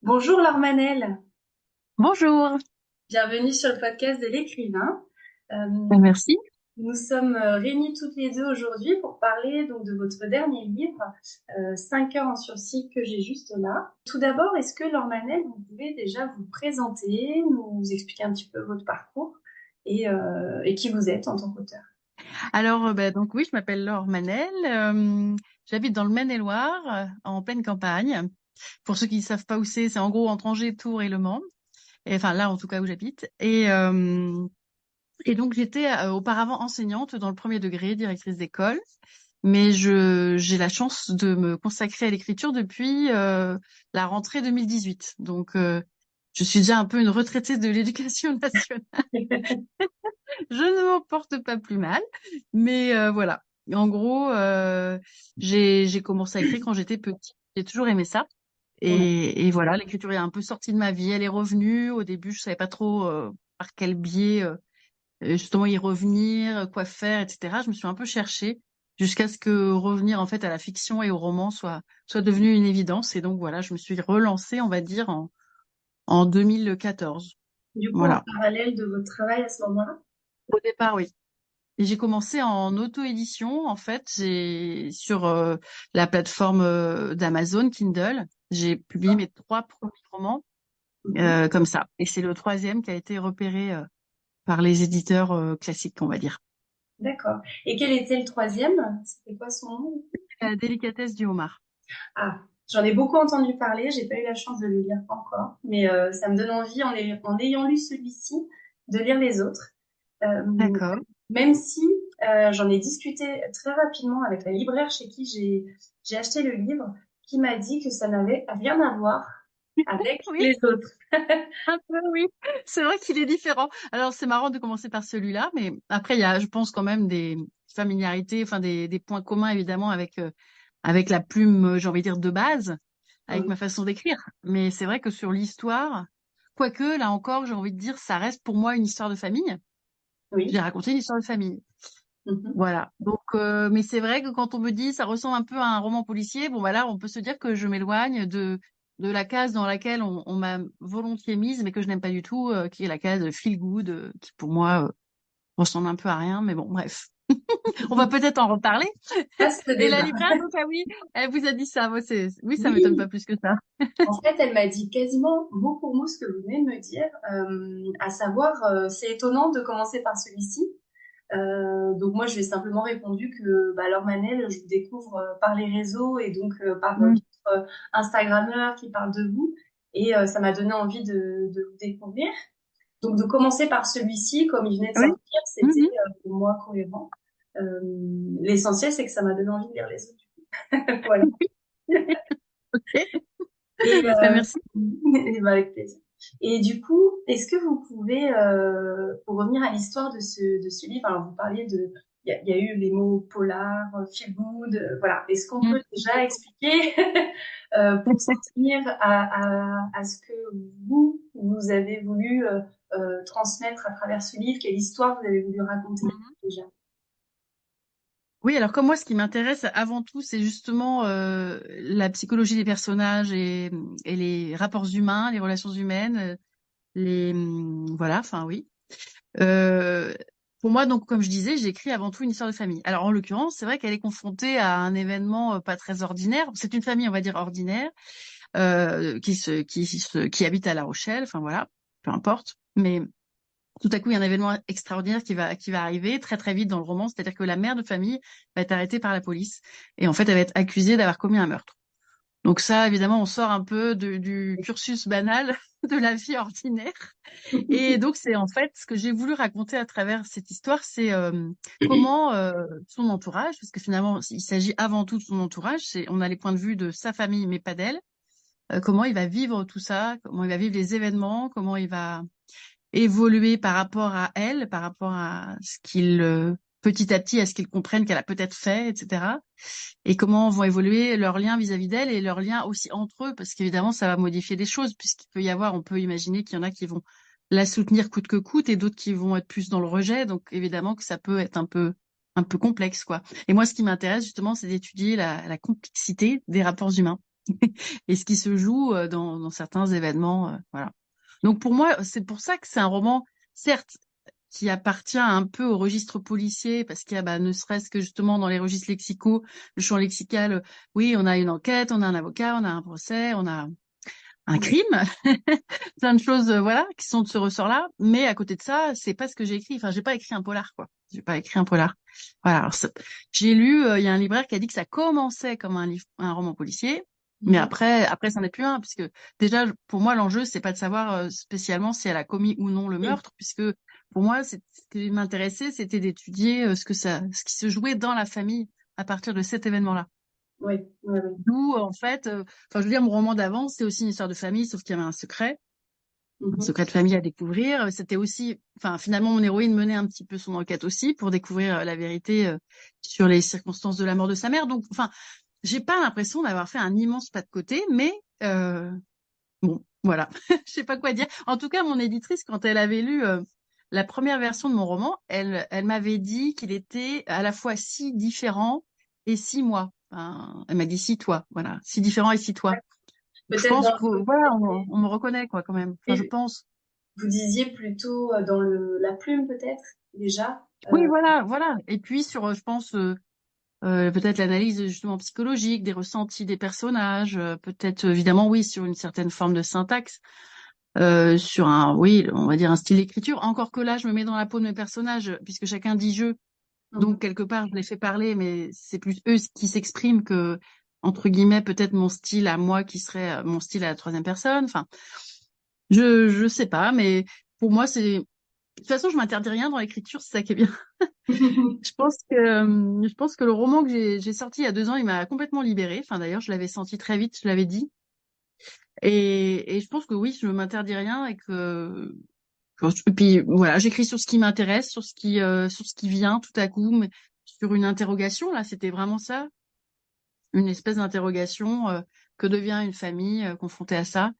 Bonjour Laure Manel, Bonjour. bienvenue sur le podcast de l'écrivain. Euh, Merci. nous sommes réunis toutes les deux aujourd'hui pour parler donc de votre dernier livre, 5 heures en sursis que j'ai juste là. Tout d'abord, est-ce que Laure Manel, vous pouvez déjà vous présenter, nous expliquer un petit peu votre parcours et qui vous êtes en tant qu'auteur? Alors, donc oui, je m'appelle Laure Manel. J'habite dans le Maine-et-Loire, en pleine campagne. Pour ceux qui ne savent pas où c'est en gros entre Angers, Tours et Le Mans. Et, enfin, là, en tout cas, où j'habite. Et donc, j'étais auparavant enseignante dans le premier degré, directrice d'école. Mais j'ai la chance de me consacrer à l'écriture depuis la rentrée 2018. Donc, je suis déjà un peu une retraitée de l'éducation nationale. Je ne m'en porte pas plus mal, mais voilà. En gros, j'ai commencé à écrire quand j'étais petite. J'ai toujours aimé ça. Ouais. Et voilà, l'écriture est un peu sortie de ma vie. Elle est revenue. Au début, je savais pas trop par quel biais justement y revenir, quoi faire, etc. Je me suis un peu cherchée jusqu'à ce que revenir en fait à la fiction et au roman soit devenu une évidence. Et donc voilà, je me suis relancée, on va dire, en 2014. Du coup, en Voilà. parallèle de votre travail à ce moment-là? Au départ, oui. Et j'ai commencé en auto-édition, en fait, j'ai sur la plateforme d'Amazon Kindle, j'ai publié mes trois premiers romans Mhm. comme ça. Et c'est le troisième qui a été repéré par les éditeurs classiques, on va dire. D'accord. Et quel était le troisième? C'était quoi son nom? La délicatesse du homard. Ah, j'en ai beaucoup entendu parler, j'ai pas eu la chance de le lire encore, mais ça me donne envie, en ayant lu celui-ci, de lire les autres. Euh, D'accord. Même si j'en ai discuté très rapidement avec la libraire chez qui j'ai acheté le livre, qui m'a dit que ça n'avait rien à voir avec Oui, les autres. un peu, oui. C'est vrai qu'il est différent. Alors, c'est marrant de commencer par celui-là, mais après, il y a, je pense, quand même des familiarités, enfin, des points communs, évidemment, avec la plume, j'ai envie de dire, de base, avec Oui, ma façon d'écrire. Mais c'est vrai que sur l'histoire, quoique, là encore, j'ai envie de dire, ça reste pour moi une histoire de famille. J'ai oui. raconté une histoire de famille. Mhm. Voilà. Donc, mais c'est vrai que quand on me dit ça ressemble un peu à un roman policier, bon, voilà, on peut se dire que je m'éloigne de la case dans laquelle on m'a volontiers mise, mais que je n'aime pas du tout, qui est la case feel good, qui pour moi ressemble un peu à rien. Mais bon, bref. On va peut-être en reparler. Vaste Et la débat. libraire, donc, ah oui, elle vous a dit ça. Moi, oui, ça m'étonne pas Oui, plus que ça. en fait, elle m'a dit quasiment mot pour mot ce que vous venez de me dire, à savoir, c'est étonnant de commencer par celui-ci. Donc moi, je lui ai simplement répondu que bah, Laure Manel, je vous découvre par les réseaux et donc par Mm. d'autres Instagrammeurs qui parlent de vous. Et ça m'a donné envie de vous découvrir. Donc de commencer par celui-ci, comme il venait de Oui. sortir, c'était Mhm. pour moi cohérent. Euh, L'essentiel, c'est que ça m'a donné envie de lire les autres. Voilà. Ok. Et, Ben, merci. et bah, avec plaisir. Et du coup, est-ce que vous pouvez, pour revenir à l'histoire de ce livre, alors vous parliez de, il y a eu les mots polar, feel good, voilà. Est-ce qu'on Mm. peut déjà expliquer, pour s'en tenir à ce que vous avez voulu transmettre à travers ce livre, quelle histoire vous avez voulu raconter déjà? Oui, alors comme moi, ce qui m'intéresse avant tout, c'est justement la psychologie des personnages et les rapports humains, les relations humaines, voilà, enfin oui. Euh, pour moi, donc, comme je disais, j'écris avant tout une histoire de famille. Alors en l'occurrence, c'est vrai qu'elle est confrontée à un événement pas très ordinaire. C'est une famille, on va dire ordinaire, qui habite à La Rochelle. Enfin voilà, peu importe. Mais tout à coup, il y a un événement extraordinaire qui va arriver très très vite dans le roman, c'est-à-dire que la mère de famille va être arrêtée par la police et en fait, elle va être accusée d'avoir commis un meurtre. Donc ça, évidemment, on sort un peu du cursus banal de la vie ordinaire. Et donc, c'est en fait ce que j'ai voulu raconter à travers cette histoire, c'est comment son entourage, parce que finalement, il s'agit avant tout de son entourage, on a les points de vue de sa famille, mais pas d'elle, comment il va vivre tout ça, comment il va vivre les événements, comment il va évoluer par rapport à elle, par rapport à ce qu'il petit à petit, à ce qu'ils comprennent qu'elle a peut-être fait, etc. Et comment vont évoluer leurs liens vis-à-vis d'elle et leurs liens aussi entre eux, parce qu'évidemment, ça va modifier des choses, puisqu'il peut y avoir, on peut imaginer qu'il y en a qui vont la soutenir coûte que coûte et d'autres qui vont être plus dans le rejet. Donc évidemment que ça peut être un peu complexe, quoi. Et moi, ce qui m'intéresse justement, c'est d'étudier la complexité des rapports humains. et ce qui se joue dans certains événements. Voilà. Donc pour moi, c'est pour ça que c'est un roman, certes, qui appartient un peu au registre policier, parce qu'il y a, ne serait-ce que justement dans les registres lexicaux, le champ lexical, oui, on a une enquête, on a un avocat, on a un procès, on a un crime, plein de choses, voilà, qui sont de ce ressort-là. Mais à côté de ça, c'est pas ce que j'ai écrit. Enfin, j'ai pas écrit un polar, quoi. J'ai pas écrit un polar. Voilà. Alors, j'ai lu, il y a un libraire qui a dit que ça commençait comme un roman policier. Mais après, ça n'est plus un, puisque déjà, pour moi, l'enjeu, c'est pas de savoir spécialement si elle a commis ou non le Oui, meurtre, puisque pour moi, ce qui m'intéressait, c'était d'étudier ce qui se jouait dans la famille à partir de cet événement-là. oui, oui, oui. D'où, en fait, enfin, je veux dire, mon roman d'avant, c'est aussi une histoire de famille, sauf qu'il y avait un Mhm. secret de famille à découvrir. C'était aussi, enfin, finalement, mon héroïne menait un petit peu son enquête aussi pour découvrir la vérité sur les circonstances de la mort de sa mère. Donc, enfin, j'ai pas l'impression d'avoir fait un immense pas de côté, mais bon, voilà, je sais pas quoi dire. En tout cas, mon éditrice, quand elle avait lu la première version de mon roman, elle m'avait dit qu'il était à la fois si différent et si moi. Enfin, elle m'a dit si toi, voilà, si différent et si toi. Donc, je Peut-être pense dans que voilà, on me reconnaît quoi quand même. Enfin, je et pense. vous disiez plutôt dans la plume peut-être déjà. Oui, voilà, voilà. Et puis sur, je pense, peut-être l'analyse justement psychologique des ressentis des personnages, peut-être évidemment oui sur une certaine forme de syntaxe, sur un, oui, on va dire un style d'écriture. Encore que là, je me mets dans la peau de mes personnages, puisque chacun dit je. Donc Mhm. quelque part, je les fais parler, mais c'est plus eux qui s'expriment que entre guillemets peut-être mon style à moi qui serait mon style à la troisième personne. Enfin, je sais pas, mais pour moi c'est de toute façon, je m'interdis rien dans l'écriture, c'est ça qui est bien. Je pense que le roman que j'ai sorti il y a 2 ans, il m'a complètement libérée. Enfin, d'ailleurs, je l'avais senti très vite, je l'avais dit. Et je pense que oui, je ne m'interdis rien et puis voilà, j'écris sur ce qui m'intéresse, sur ce qui vient tout à coup, mais sur une interrogation. Là, c'était vraiment ça, une espèce d'interrogation. Que devient une famille confrontée à ça?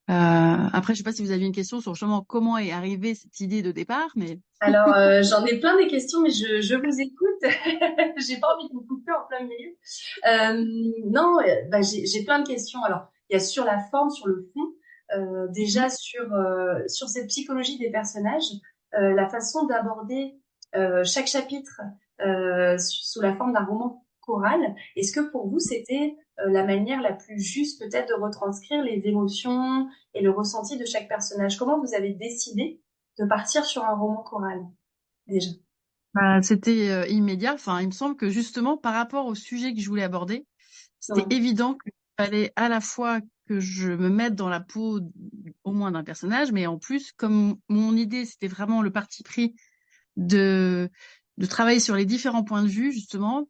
Après, je sais pas si vous aviez une question sur justement comment est arrivée cette idée de départ, mais Alors, j'en ai plein des questions, mais je vous écoute. J'ai pas envie de vous couper en plein milieu. Non, bah, j'ai plein de questions. Alors, il y a sur la forme, sur le fond, déjà sur cette psychologie des personnages, la façon d'aborder chaque chapitre sous la forme d'un roman choral. Est-ce que pour vous, c'était la manière la plus juste peut-être de retranscrire les émotions et le ressenti de chaque personnage? Comment vous avez décidé de partir sur un roman choral, déjà? c'était immédiat. Enfin, il me semble que justement, par rapport au sujet que je voulais aborder, c'était Ouais. évident qu'il fallait à la fois que je me mette dans la peau au moins d'un personnage, mais en plus, comme mon idée, c'était vraiment le parti pris de, de travailler sur les différents points de vue, justement,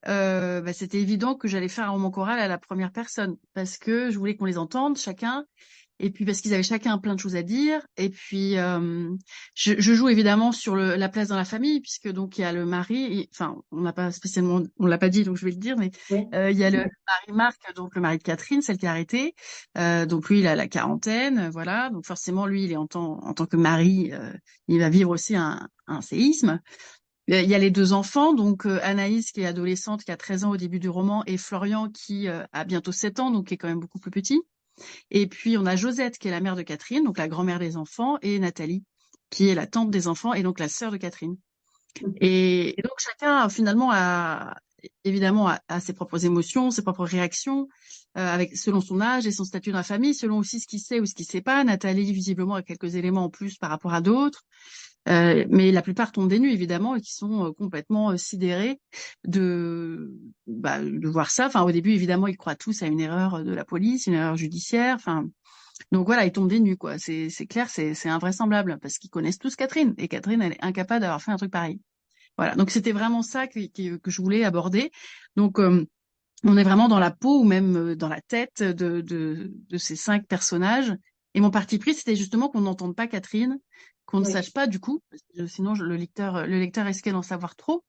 c'était évident que j'allais faire un roman choral à la première personne, parce que je voulais qu'on les entende, chacun, et puis parce qu'ils avaient chacun plein de choses à dire. Et puis je joue évidemment sur la place dans la famille, puisque donc il y a le mari. Enfin, on n'a pas spécialement, on l'a pas dit, donc je vais le dire, mais Oui. il y a le mari Marc, donc le mari de Catherine, celle qui a arrêté. Donc lui, il a la quarantaine, voilà. Donc forcément, lui, il est en tant que mari, il va vivre aussi un séisme. Il y a les 2 enfants, donc Anaïs qui est adolescente, qui a 13 ans au début du roman, et Florian qui a bientôt 7 ans, donc qui est quand même beaucoup plus petit. Et puis, on a Josette, qui est la mère de Catherine, donc la grand-mère des enfants, et Nathalie, qui est la tante des enfants, et donc la sœur de Catherine. Et donc, chacun, finalement, évidemment, a ses propres émotions, ses propres réactions, selon son âge et son statut dans la famille, selon aussi ce qu'il sait ou ce qu'il sait pas. Nathalie, visiblement, a quelques éléments en plus par rapport à d'autres. Mais la plupart tombent des nues, évidemment, et qui sont complètement sidérés de voir ça. Enfin, au début, évidemment, ils croient tous à une erreur de la police, une erreur judiciaire. Enfin, donc voilà, ils tombent des nues, quoi. C'est clair, c'est invraisemblable parce qu'ils connaissent tous Catherine et Catherine, elle est incapable d'avoir fait un truc pareil. Voilà. Donc c'était vraiment ça que je voulais aborder. Donc on est vraiment dans la peau ou même dans la tête de ces 5 personnages. Et mon parti pris, c'était justement qu'on n'entende pas Catherine, qu'on ne Oui. sache pas du coup, parce que sinon le lecteur risquait d'en savoir trop.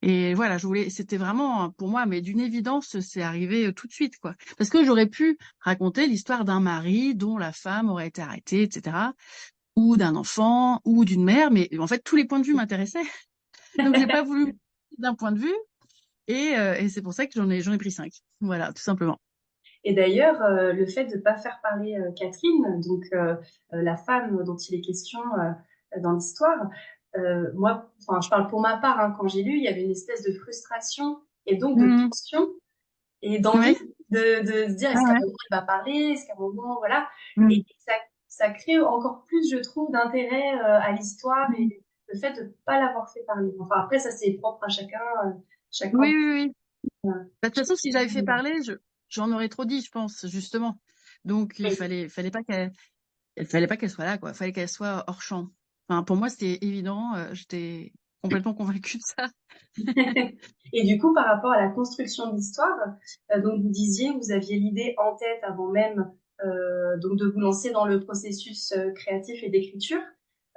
Et voilà, c'était vraiment pour moi, mais d'une évidence, c'est arrivé tout de suite, quoi. Parce que j'aurais pu raconter l'histoire d'un mari dont la femme aurait été arrêtée, etc., ou d'un enfant, ou d'une mère, mais en fait, tous les points de vue m'intéressaient. Donc, j'ai pas voulu d'un point de vue, et c'est pour ça que j'en ai pris 5. Voilà, tout simplement. Et d'ailleurs, le fait de ne pas faire parler Catherine, donc la femme dont il est question dans l'histoire, moi, enfin, je parle pour ma part, hein, quand j'ai lu, il y avait une espèce de frustration et donc de Mhm. tension et d'envie Ouais. de se dire Ah est-ce qu'à un ouais. moment elle va parler, est-ce qu'à un moment, voilà. Et Mhm. ça crée encore plus, je trouve, d'intérêt à l'histoire Mhm. et le fait de ne pas l'avoir fait parler. Enfin, après, ça, c'est propre à chacun, chacun. Oui, oui, oui. euh, Bah, de toute façon, si j'avais fait parler, j'en aurais trop dit, je pense, justement. Donc, oui. il fallait pas qu'elle soit là, quoi. Il fallait qu'elle soit hors champ. Enfin, pour moi, c'était évident. J'étais complètement convaincue de ça. Et du coup, par rapport à la construction de l'histoire, donc vous disiez, vous aviez l'idée en tête avant même donc de vous lancer dans le processus créatif et d'écriture.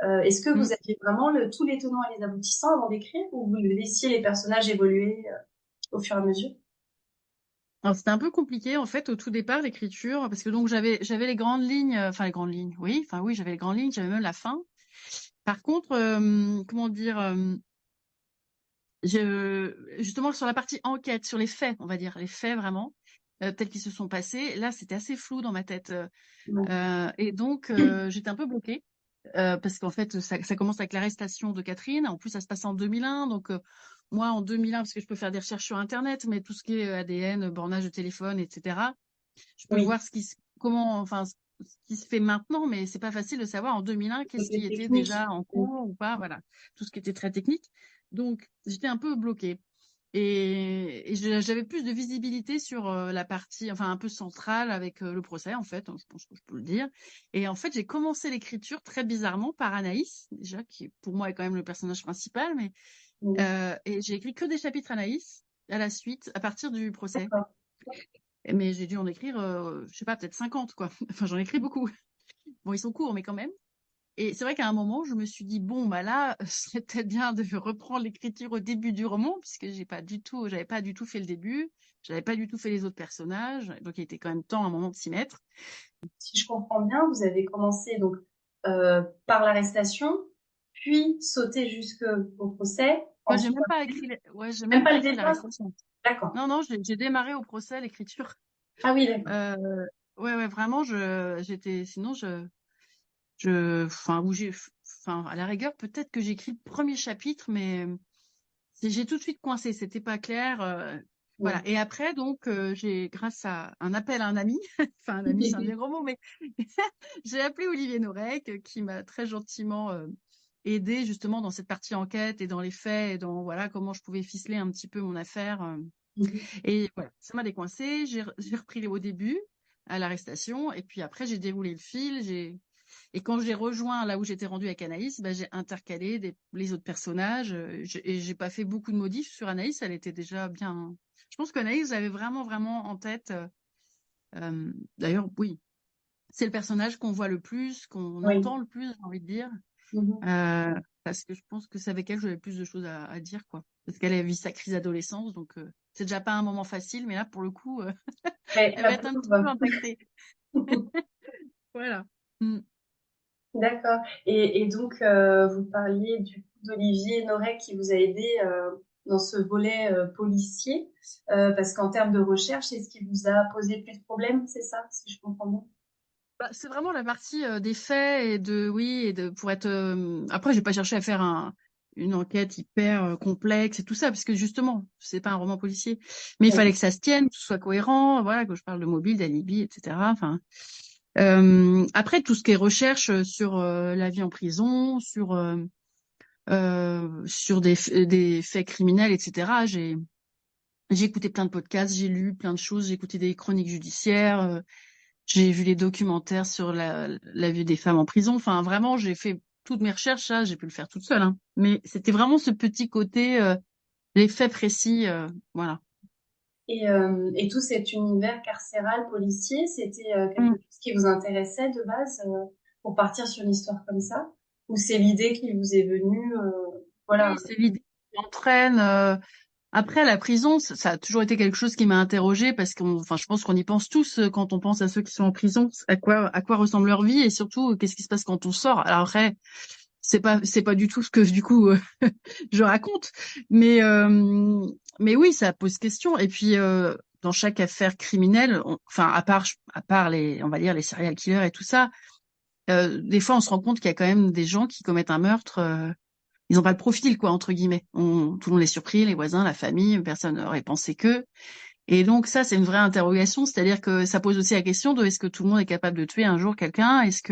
Est-ce que Mm. vous aviez vraiment tous les tenants et les aboutissants avant d'écrire ou vous laissiez les personnages évoluer au fur et à mesure? Alors, c'était un peu compliqué, en fait, au tout départ, l'écriture, parce que donc j'avais les grandes lignes, enfin les grandes lignes, oui, enfin oui, j'avais les grandes lignes, j'avais même la fin. Par contre, comment dire, justement sur la partie enquête, sur les faits, on va dire, les faits vraiment, tels qu'ils se sont passés, là, c'était assez flou dans ma tête. Ouais. Et donc, j'étais un peu bloquée, parce qu'en fait, ça commence avec l'arrestation de Catherine. En plus, ça se passe en 2001. Donc, moi, en 2001, parce que je peux faire des recherches sur Internet, mais tout ce qui est ADN, bornage de téléphone, etc., je peux Oui, voir enfin, ce qui se fait maintenant, mais c'est pas facile de savoir en 2001 qu'est-ce qui côté était technique. déjà en cours ou pas. Voilà, tout ce qui était très technique. Donc, j'étais un peu bloquée. Et j'avais plus de visibilité sur la partie, enfin un peu centrale avec le procès, en fait, hein, je pense que je peux le dire. Et en fait, j'ai commencé l'écriture très bizarrement par Anaïs, déjà, qui pour moi est quand même le personnage principal, mais Oui, et j'ai écrit que des chapitres Anaïs à la suite, à partir du procès. d'accord. Mais j'ai dû en écrire, je sais pas, peut-être 50, quoi. Enfin, j'en écris beaucoup. Bon, ils sont courts, mais quand même. Et c'est vrai qu'à un moment, je me suis dit, bon, bah là, ce serait peut-être bien de reprendre l'écriture au début du roman, puisque j'avais pas du tout fait le début, j'avais pas du tout fait les autres personnages, donc il était quand même temps à un moment de s'y mettre. Si je comprends bien, vous avez commencé donc par l'arrestation, puis sauté jusqu'au procès, Moi, j'ai ensuite même pas écrit, j'ai même même pas pas le écrit départ. l'arrestation. D'accord. Non, non, j'ai démarré au procès l'écriture. Ah oui, d'accord. Euh, ouais, vraiment, sinon enfin, enfin, à la rigueur, peut-être que j'ai écrit le premier chapitre, mais j'ai tout de suite coincé, c'était pas clair. Voilà. Ouais. Et après, donc, j'ai, grâce à un appel à un ami, enfin un ami, c'est un bien gros mot, mais j'ai appelé Olivier Norek, qui m'a très gentiment aidé justement dans cette partie enquête et dans les faits et dans voilà comment je pouvais ficeler un petit peu mon affaire. Et voilà, ça m'a décoincé. J'ai repris au début à l'arrestation et puis après j'ai déroulé le fil. Et quand j'ai rejoint là où j'étais rendue avec Anaïs, bah, j'ai intercalé les autres personnages. Et j'ai pas fait beaucoup de modifs sur Anaïs. Elle était déjà bien. Je pense qu'Anaïs j'avais vraiment vraiment en tête. D'ailleurs, oui, c'est le personnage qu'on voit le plus, qu'on Oui. entend le plus, j'ai envie de dire. Mhm. Euh, Parce que je pense que c'est avec elle que j'avais plus de choses à dire, quoi. Parce qu'elle a vu sa crise d'adolescence, donc c'est déjà pas un moment facile, mais là, pour le coup, Ouais, elle la va être un petit peu pauvre. impactée. Voilà. Mm. D'accord. Et donc, vous parliez du coup d'Olivier Norek qui vous a aidé dans ce volet policier, parce qu'en termes de recherche, c'est ce qui vous a posé plus de problèmes, c'est ça, si je comprends bien? Bah, c'est vraiment la partie des faits et pour être. Après, j'ai pas cherché à faire une enquête hyper complexe et tout ça, parce que justement, c'est pas un roman policier. Mais il Oui. fallait que ça se tienne, que ce soit cohérent, voilà, que je parle de mobile, d'alibi, etc. Enfin, après, tout ce qui est recherche sur la vie en prison, sur des faits criminels, etc. J'ai écouté plein de podcasts, j'ai lu plein de choses, j'ai écouté des chroniques judiciaires, j'ai vu les documentaires sur la vie des femmes en prison. Enfin, vraiment, j'ai fait toutes mes recherches, ça, j'ai pu le faire toute seule, hein. Mais c'était vraiment ce petit côté, les faits précis, voilà. Et tout cet univers carcéral policier, c'était quelque Mm. chose qui vous intéressait de base pour partir sur une histoire comme ça? Ou c'est l'idée qui vous est venue, voilà. Oui, c'est l'idée qui entraîne. Après, la prison, ça a toujours été quelque chose qui m'a interrogée parce enfin, je pense qu'on y pense tous quand on pense à ceux qui sont en prison, à quoi ressemble leur vie et surtout, qu'est-ce qui se passe quand on sort. Alors après, c'est pas du tout ce que, du coup, je raconte. Mais, euh, mais oui, ça pose question. Et puis, dans chaque affaire criminelle, enfin à part les, on va dire les serial killers et tout ça, des fois on se rend compte qu'il y a quand même des gens qui commettent un meurtre, ils n'ont pas le profil quoi entre guillemets. Tout le monde est surpris, les voisins, la famille, personne n'aurait pensé qu'eux. Et donc ça c'est une vraie interrogation, c'est-à-dire que ça pose aussi la question de est-ce que tout le monde est capable de tuer un jour quelqu'un, est-ce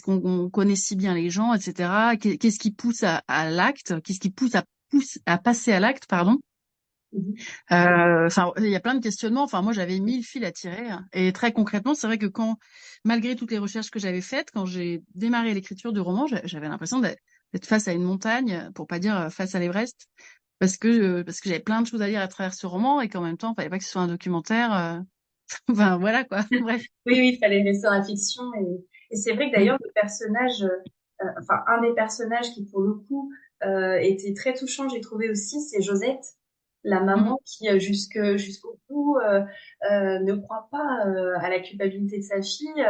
qu'on connaît si bien les gens, etc. Qu'est-ce qui pousse à l'acte, qu'est-ce qui pousse à passer à l'acte, pardon. Mhm. Enfin, il y a plein de questionnements. Enfin, moi, j'avais 1000 fils à tirer. Et très concrètement, c'est vrai que malgré toutes les recherches que j'avais faites, quand j'ai démarré l'écriture du roman, j'avais l'impression d'être face à une montagne, pour pas dire face à l'Everest, parce que j'avais plein de choses à lire à travers ce roman et qu'en même temps, il fallait pas que ce soit un documentaire. Enfin, voilà quoi. Bref. Oui, oui, il fallait rester dans la fiction. Et c'est vrai que Mm, d'ailleurs, le personnage, enfin, un des personnages qui, pour le coup, était très touchant, j'ai trouvé aussi, c'est Josette, la mm, maman qui, jusqu'au bout, ne croit pas à la culpabilité de sa fille.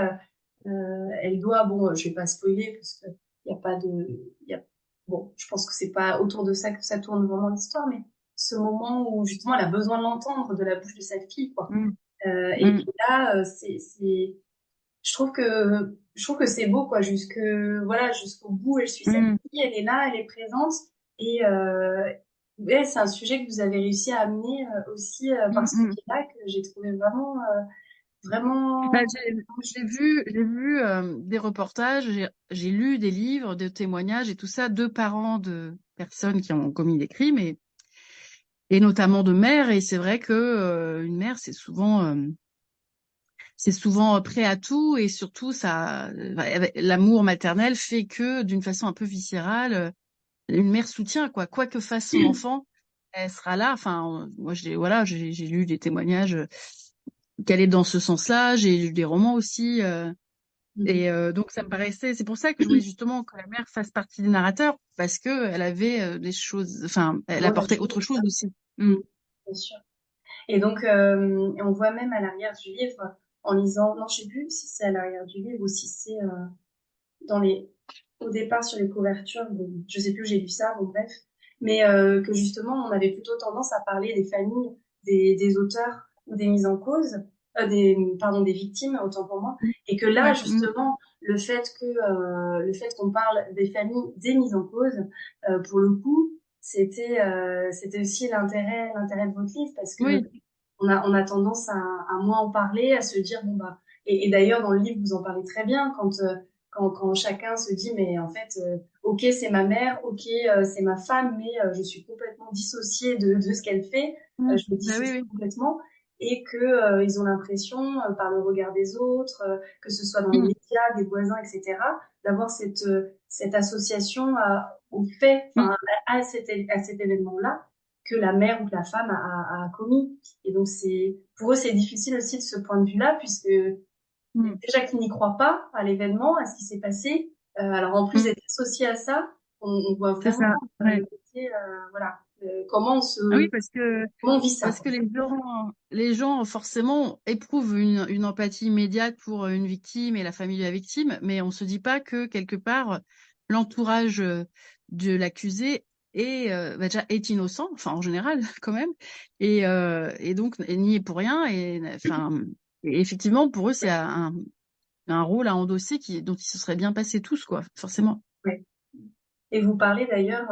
Elle doit, bon, je vais pas spoiler parce que y a pas de, y a, bon, je pense que c'est pas autour de ça que ça tourne vraiment l'histoire, mais ce moment où justement elle a besoin de l'entendre de la bouche de sa fille, quoi. mm, Et puis mm, là, je trouve que c'est beau, quoi, voilà, jusqu'au bout, elle suit sa mm, fille, elle est là, elle est présente, et ouais, c'est un sujet que vous avez réussi à amener aussi mm, par ce mm. biais-là que j'ai trouvé vraiment, Bah, vraiment, j'ai vu des reportages, j'ai lu des livres, des témoignages et tout ça de parents de personnes qui ont commis des crimes et notamment de mères. Et c'est vrai que une mère, c'est souvent prêt à tout et surtout ça, l'amour maternel fait que d'une façon un peu viscérale, une mère soutient quoi que fasse son enfant, elle sera là. Enfin, moi j'ai lu des témoignages qui allaient dans ce sens-là. J'ai lu des romans aussi. Et donc ça me paraissait, c'est pour ça que je voulais justement que la mère fasse partie des narrateurs, parce que elle avait des choses, enfin, elle rôle à apportait jouer. autre chose aussi. Mm, Mm. bien sûr. Et donc, on voit même à l'arrière du livre, en lisant, non, je sais plus si c'est à l'arrière du livre ou si c'est dans au départ sur les couvertures, bon, je sais plus où j'ai lu ça, bon bref, mais que justement, on avait plutôt tendance à parler des familles, des auteurs ou des mises en cause, pardon, des victimes, autant pour moi, et que là, Ouais. Mm. justement, le fait qu'on parle des familles, des mises en cause, pour le coup, c'était aussi l'intérêt de votre livre parce que Oui, on a tendance à moins en parler, à se dire bon bah et d'ailleurs dans le livre vous en parlez très bien quand chacun se dit mais en fait ok c'est ma mère, ok c'est ma femme mais je suis complètement dissociée de ce qu'elle fait, mm. je me Bah oui, dissocie oui. complètement et que ils ont l'impression par le regard des autres, que ce soit dans les Mm. médias, des voisins, etc., d'avoir cette association au fait, Mm. enfin à cet événement-là que la mère ou que la femme a commis. Et donc, pour eux, c'est difficile aussi de ce point de vue-là, puisque Mm. déjà qu'ils n'y croient pas à l'événement, à ce qui s'est passé, alors en plus Mm. d'être associé à ça, on voit C'est vraiment ça. Ouais. le côté, voilà, comment Ah oui, parce que comment on vit ça, parce quoi. que les gens forcément éprouvent une empathie immédiate pour une victime et la famille de la victime, mais on se dit pas que quelque part l'entourage de l'accusé déjà est innocent, enfin en général quand même, et donc n'y est pour rien et enfin et effectivement pour eux c'est un rôle à endosser dont ils se seraient bien passés tous quoi, forcément. Ouais. Et vous parlez d'ailleurs,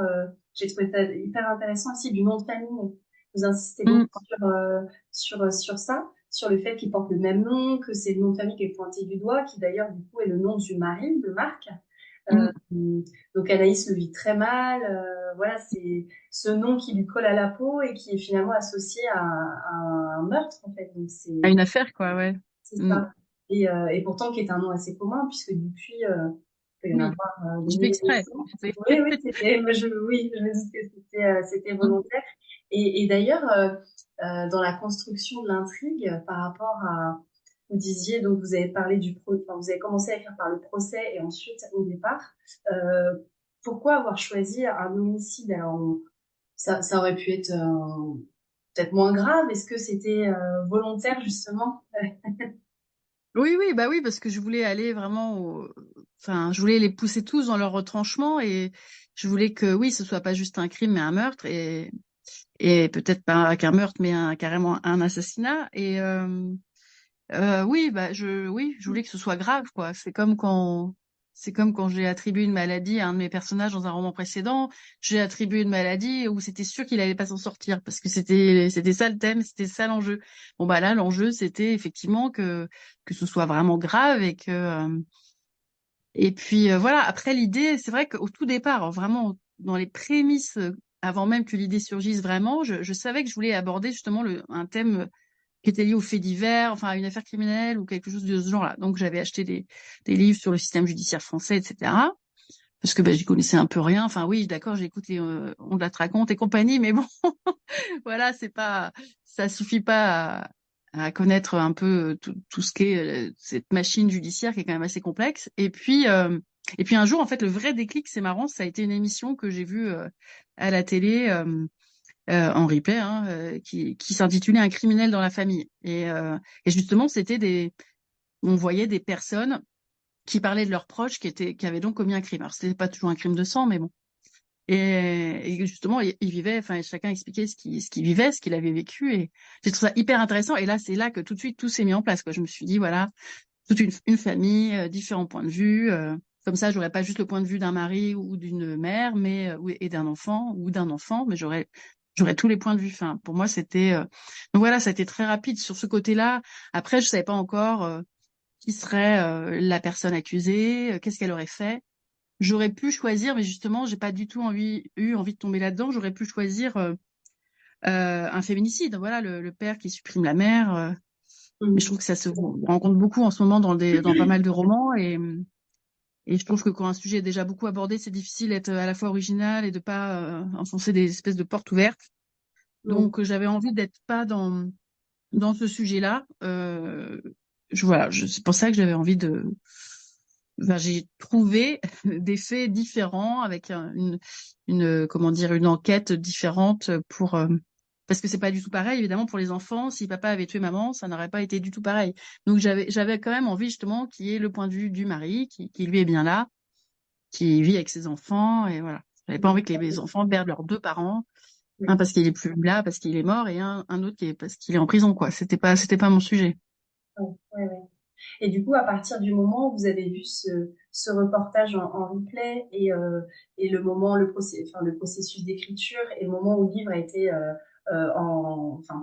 j'ai trouvé ça hyper intéressant aussi du nom de famille. Vous insistez Mm, beaucoup sur ça, sur le fait qu'ils portent le même nom, que c'est le nom de famille qui est pointé du doigt, qui d'ailleurs du coup est le nom du mari de Marc. mm. Donc Anaïs le vit très mal. Voilà, c'est ce nom qui lui colle à la peau et qui est finalement associé à un meurtre en fait. Donc À une affaire quoi, ouais. c'est Mm. ça. Et pourtant qui est un nom assez commun puisque depuis il y en a Oui, pas je des fais milliers exprès. de ans. Oui, oui, oui, je me dis que c'était volontaire. Et d'ailleurs, dans la construction de l'intrigue, par rapport à, vous disiez, donc vous avez parlé enfin, vous avez commencé à écrire par le procès et ensuite au départ. Euh, Pourquoi avoir choisi un homicide? Alors, ça aurait pu être peut-être moins grave. Est-ce que c'était volontaire justement? Oui, oui, bah oui, parce que je voulais aller vraiment enfin, je voulais les pousser tous dans leur retranchement et je voulais que, oui, ce soit pas juste un crime, mais un meurtre. et peut-être pas qu'un meurtre, mais carrément un assassinat. Et oui, oui, je voulais que ce soit grave, quoi. C'est comme quand j'ai attribué une maladie à un de mes personnages dans un roman précédent. J'ai attribué une maladie où c'était sûr qu'il allait pas s'en sortir parce que c'était ça le thème, c'était ça l'enjeu. Bon bah là, l'enjeu c'était effectivement que ce soit vraiment grave et puis voilà. Après l'idée, c'est vrai qu'au tout départ, hein, vraiment dans les prémices, avant même que l'idée surgisse vraiment, je savais que je voulais aborder justement un thème qui était lié aux faits divers, enfin à une affaire criminelle ou quelque chose de ce genre-là. Donc j'avais acheté des livres sur le système judiciaire français, etc. Parce que j'y connaissais un peu rien. Enfin oui, d'accord, j'écoute les On te la raconte et compagnie, mais bon, voilà, ça suffit pas à connaître un peu tout ce qu'est cette machine judiciaire qui est quand même assez complexe. Et puis un jour, en fait, le vrai déclic, c'est marrant, ça a été une émission que j'ai vue à la télé. En replay, hein, qui s'intitulait Un criminel dans la famille. Et justement, on voyait des personnes qui parlaient de leurs proches qui avaient donc commis un crime. Alors, c'était pas toujours un crime de sang, mais bon. Et justement, ils vivaient, enfin, chacun expliquait ce qu'il vivait, ce qu'il avait vécu. Et j'ai trouvé ça hyper intéressant. Et là, c'est là que tout de suite, tout s'est mis en place, quoi. Je me suis dit, voilà, toute une famille, différents points de vue. Comme ça, j'aurais pas juste le point de vue d'un mari ou d'une mère, et d'un enfant ou d'un enfant, mais j'aurais tous les points de vue. Enfin, pour moi, c'était donc voilà, ça a été très rapide sur ce côté-là. Après, je savais pas encore qui serait la personne accusée, qu'est-ce qu'elle aurait fait. J'aurais pu choisir, mais justement, j'ai pas du tout eu envie de tomber là-dedans. J'aurais pu choisir un féminicide. Voilà, le père qui supprime la mère. Mais je trouve que ça se rencontre beaucoup en ce moment dans pas mal de romans et je trouve que quand un sujet est déjà beaucoup abordé, c'est difficile d'être à la fois original et de pas enfoncer des espèces de portes ouvertes. Donc j'avais envie d'être pas dans ce sujet-là. C'est pour ça que j'avais envie j'ai trouvé des faits différents avec comment dire, une enquête différente parce que c'est pas du tout pareil, évidemment, pour les enfants. Si papa avait tué maman, ça n'aurait pas été du tout pareil. Donc j'avais quand même envie justement qu'il y ait le point de vue du mari qui lui est bien là, qui vit avec ses enfants et voilà. J'avais pas envie que les enfants perdent leurs deux parents, un parce qu'il est plus là, parce qu'il est mort, et un autre parce qu'il est en prison, quoi. C'était pas mon sujet. Ouais, ouais. Et du coup, à partir du moment où vous avez vu ce reportage en replay et le processus d'écriture et le moment où le livre a été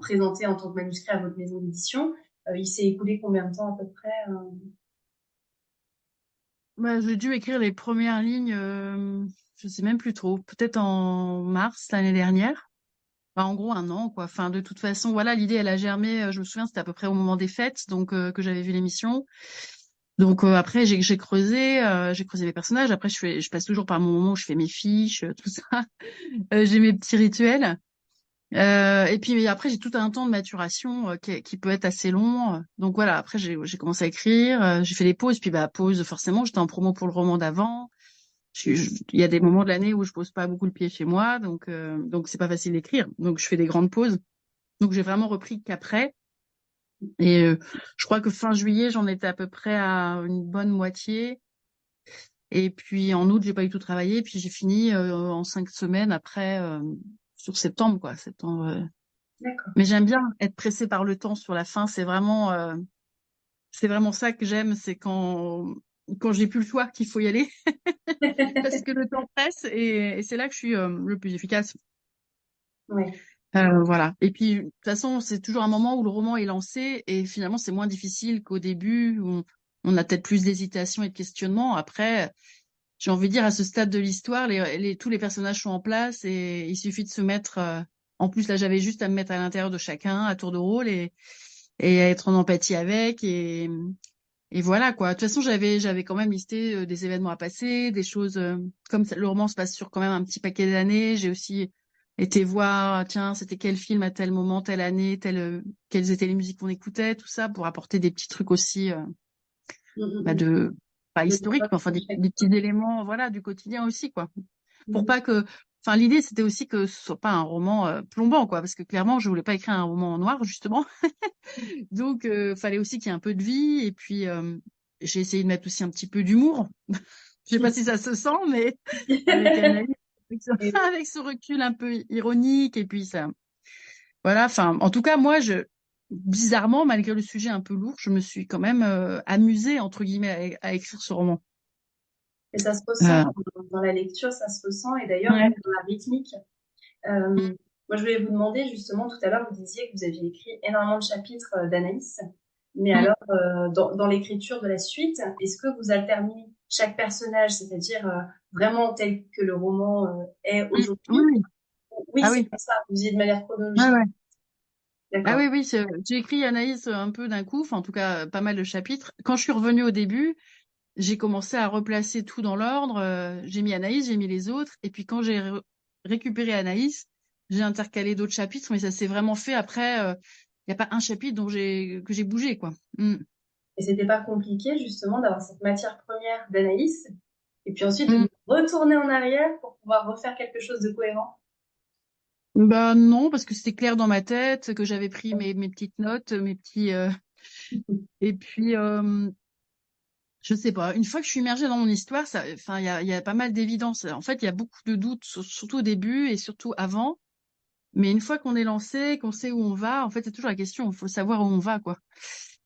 présenté en tant que manuscrit à votre maison d'édition, il s'est écoulé combien de temps à peu près J'ai dû écrire les premières lignes, je sais même plus trop, peut-être en mars l'année dernière. En gros, un an, quoi. Enfin, de toute façon, voilà, l'idée, elle a germé, je me souviens, c'était à peu près au moment des fêtes, donc que j'avais vu l'émission. Donc après, j'ai creusé mes personnages. Après, je passe toujours par mon moment où je fais mes fiches, tout ça. J'ai mes petits rituels. Et puis après, j'ai tout un temps de maturation qui peut être assez long. Donc voilà, après, j'ai commencé à écrire, j'ai fait des pauses. Puis pause, forcément, j'étais en promo pour le roman d'avant. Il y a des moments de l'année où je pose pas beaucoup le pied chez moi, donc c'est pas facile d'écrire. Donc je fais des grandes pauses. Donc j'ai vraiment repris qu'après. Et je crois que fin juillet, j'en étais à peu près à une bonne moitié. Et puis en août, j'ai pas du tout travaillé. Puis j'ai fini en 5 semaines après, sur septembre, quoi. Septembre. D'accord. Mais j'aime bien être pressée par le temps sur la fin. C'est vraiment ça que j'aime. C'est quand j'ai plus le choix qu'il faut y aller parce que le temps presse et c'est là que je suis le plus efficace. Ouais. Voilà. Et puis, de toute façon, c'est toujours un moment où le roman est lancé et finalement, c'est moins difficile qu'au début où on a peut-être plus d'hésitation et de questionnement. Après, j'ai envie de dire, à ce stade de l'histoire, tous les personnages sont en place et il suffit de se mettre. En plus, là, j'avais juste à me mettre à l'intérieur de chacun à tour de rôle et à être en empathie avec et voilà quoi. De toute façon, j'avais quand même listé des événements à passer, des choses comme le roman se passe sur quand même un petit paquet d'années. J'ai aussi été voir, tiens, c'était quel film à tel moment, telle année, quelles étaient les musiques qu'on écoutait, tout ça pour apporter des petits trucs aussi de pas historiques, mais enfin des petits éléments, voilà, du quotidien aussi quoi. Pour pas que, enfin l'idée c'était aussi que ce soit pas un roman plombant quoi, parce que clairement je voulais pas écrire un roman en noir justement. Donc, fallait aussi qu'il y ait un peu de vie. Et puis, j'ai essayé de mettre aussi un petit peu d'humour. Je sais pas si ça se sent, mais avec avec ce recul un peu ironique. Et puis, voilà. Enfin, en tout cas, moi, bizarrement, malgré le sujet un peu lourd, je me suis quand même amusée entre guillemets à écrire ce roman. Et ça se ressent Euh, dans la lecture, ça se ressent. Et d'ailleurs, même ouais. dans la rythmique. Euh, Moi, je voulais vous demander justement, tout à l'heure, vous disiez que vous aviez écrit énormément de chapitres d'Anaïs. Mais Mm, alors, dans l'écriture de la suite, est-ce que vous alternez chaque personnage, c'est-à-dire vraiment tel que le roman est mm, aujourd'hui? oui, oui. Oui, Ah c'est oui. comme ça, vous y êtes de manière Ouais, chronologique. ouais. Ah D'accord. oui, oui, j'ai écrit Anaïs un peu d'un coup, enfin en tout cas pas mal de chapitres. Quand je suis revenue au début, j'ai commencé à replacer tout dans l'ordre. J'ai mis Anaïs, j'ai mis les autres, et puis quand j'ai récupéré Anaïs, j'ai intercalé d'autres chapitres, mais ça s'est vraiment fait après. Il n'y a pas un chapitre que j'ai bougé, quoi. Mm. Et c'était pas compliqué justement d'avoir cette matière première d'Anaïs et puis ensuite de Mm. retourner en arrière pour pouvoir refaire quelque chose de cohérent. Bah non, parce que c'était clair dans ma tête, que j'avais pris mes petites notes, mes petits. Et puis, je sais pas. Une fois que je suis immergée dans mon histoire, ça, enfin, il y a pas mal d'évidence. En fait, il y a beaucoup de doutes, surtout au début et surtout avant. Mais une fois qu'on est lancé, qu'on sait où on va, en fait, c'est toujours la question. Il faut savoir où on va, quoi.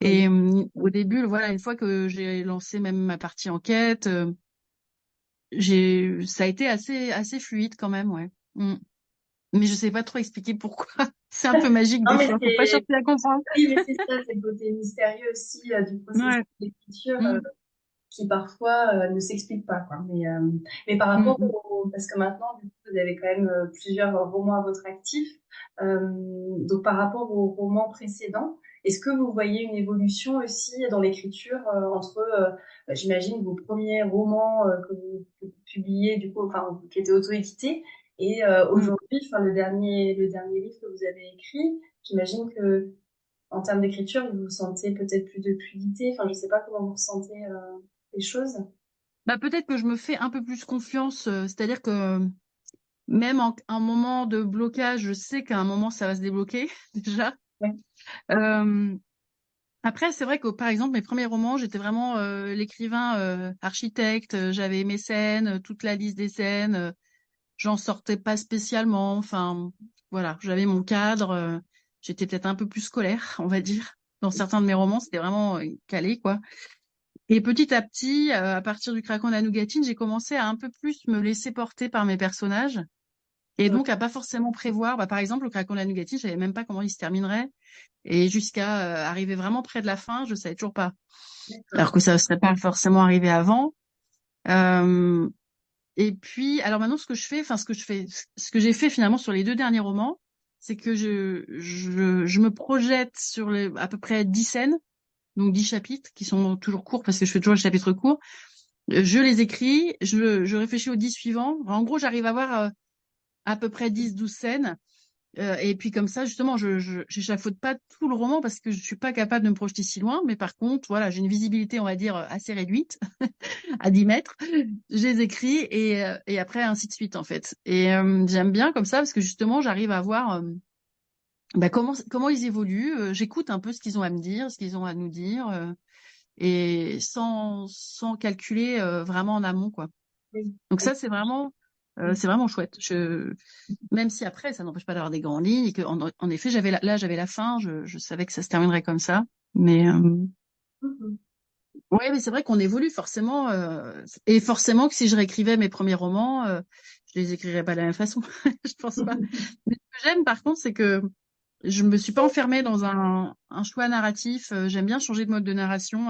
Oui. Et au début, voilà, une fois que j'ai lancé même ma partie enquête, ça a été assez fluide quand même, ouais. Mm. Mais je sais pas trop expliquer pourquoi. C'est un peu magique Non des mais fois. Faut pas c'est chercher à comprendre. oui mais c'est ça, c'est le côté mystérieux aussi du processus Ouais. d'écriture Mm, qui parfois ne s'explique pas quoi. Mais par mm, rapport mm. parce que maintenant du coup vous avez quand même plusieurs romans à votre actif. Donc par rapport aux romans précédents, est-ce que vous voyez une évolution aussi dans l'écriture entre j'imagine vos premiers romans que vous publiez du coup enfin qui étaient auto-édités et Mm. aujourd'hui enfin le dernier livre que vous avez écrit, j'imagine que en termes d'écriture, vous vous sentez peut-être plus de fluidité. Enfin, je sais pas comment vous ressentez les choses. Bah, peut-être que je me fais un peu plus confiance, c'est-à-dire que même en un moment de blocage, je sais qu'à un moment ça va se débloquer déjà. Ouais, Euh, Après, c'est vrai que par exemple mes premiers romans, j'étais vraiment l'écrivain architecte, j'avais mes scènes, toute la liste des scènes, j'en sortais pas spécialement. Enfin, voilà, j'avais mon cadre, j'étais peut-être un peu plus scolaire, on va dire. Dans certains de mes romans, c'était vraiment calé, quoi. Et petit à petit, à partir du Craquant de la Nougatine, j'ai commencé à un peu plus me laisser porter par mes personnages. Et ouais, donc, à pas forcément prévoir, bah, par exemple, le Craquant de la Nougatine, je savais même pas comment il se terminerait. Et jusqu'à arriver vraiment près de la fin, je savais toujours pas. d'accord. Alors que ça ne serait pas forcément arrivé avant. Euh, et puis, alors maintenant, ce que j'ai fait finalement sur les deux derniers romans, c'est que je me projette sur à peu près 10 scènes, donc 10 chapitres, qui sont toujours courts parce que je fais toujours les chapitres courts. Je les écris, je réfléchis aux 10 suivants. En gros, j'arrive à avoir à peu près 10-12 scènes. Et puis comme ça, justement, j'échafaude pas tout le roman parce que je suis pas capable de me projeter si loin. Mais par contre, voilà, j'ai une visibilité, on va dire, assez réduite, à 10 mètres. Je les écris et après, ainsi de suite, en fait. Et j'aime bien comme ça parce que justement, j'arrive à voir bah, comment ils évoluent. J'écoute un peu ce qu'ils ont à me dire, ce qu'ils ont à nous dire, et sans calculer vraiment en amont, quoi. Oui. Donc ça, c'est vraiment chouette. Même si après, ça n'empêche pas d'avoir des grandes lignes et que, en effet, j'avais la fin, je savais que ça se terminerait comme ça. Mais Mhm. ouais, mais c'est vrai qu'on évolue forcément, et forcément que si je réécrivais mes premiers romans, je les écrirais pas de la même façon. Je pense pas. Mais ce que j'aime, par contre, c'est que je me suis pas enfermée dans un choix narratif. J'aime bien changer de mode de narration.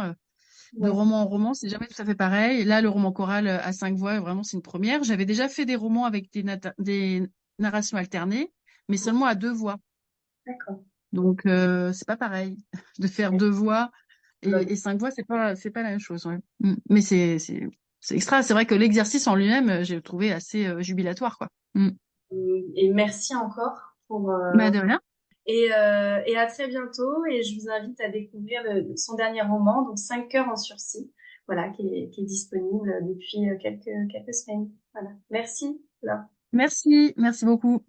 De Ouais, roman en roman, c'est jamais tout à fait pareil. Là, le roman choral à 5 voix, vraiment, c'est une première. J'avais déjà fait des romans avec des narrations alternées, mais seulement à 2 voix. d'accord. Donc, c'est pas pareil de faire Ouais. 2 voix Bah, et 5 voix, c'est pas la même chose. Ouais. Mais c'est extra. C'est vrai que l'exercice en lui-même, j'ai trouvé assez jubilatoire, quoi. et merci encore pour Bah, de rien. et à très bientôt. Et je vous invite à découvrir son dernier roman, donc 5 heures en sursis, voilà, qui est disponible depuis quelques semaines. Voilà. Merci. Là. Merci beaucoup.